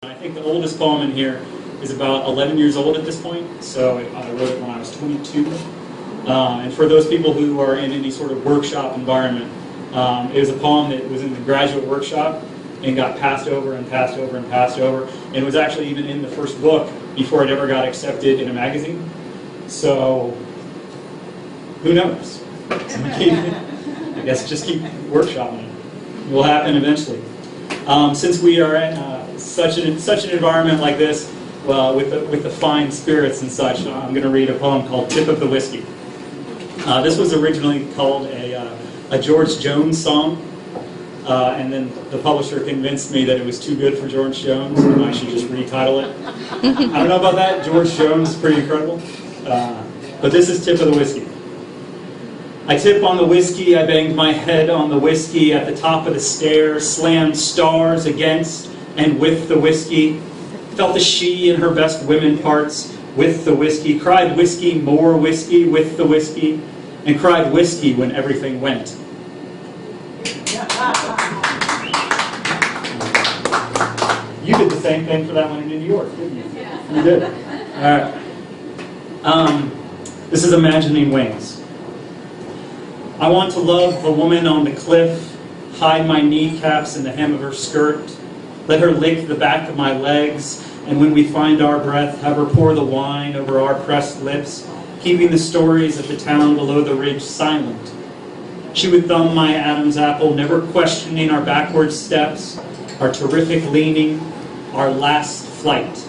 I think the oldest poem in here is about 11 years old at this point, so I wrote it when I was 22. And for those people who are in any sort of workshop environment, it was a poem that was in the graduate workshop and got passed over and passed over and passed over, and it was actually even in the first book before it ever got accepted in a magazine. So, who knows? I guess just keep workshopping it. It will happen eventually. Since we are in such an environment like this, with the fine spirits and such, I'm going to read a poem called "Tip of the Whiskey." This was originally called a George Jones song, and then the publisher convinced me that it was too good for George Jones, and I should just retitle it. I don't know about that. George Jones is pretty incredible. But this is "Tip of the Whiskey." I tip on the whiskey, I banged my head on the whiskey at the top of the stairs, slammed stars against and with the whiskey, felt the she in her best women parts with the whiskey, cried whiskey, more whiskey with the whiskey, and cried whiskey when everything went. You did the same thing for that one in New York, didn't you? You did. All right. This is Imagining Wings. I want to love the woman on the cliff, hide my kneecaps in the hem of her skirt, let her lick the back of my legs, and when we find our breath, have her pour the wine over our pressed lips, keeping the stories of the town below the ridge silent. She would thumb my Adam's apple, never questioning our backward steps, our terrific leaning, our last flight.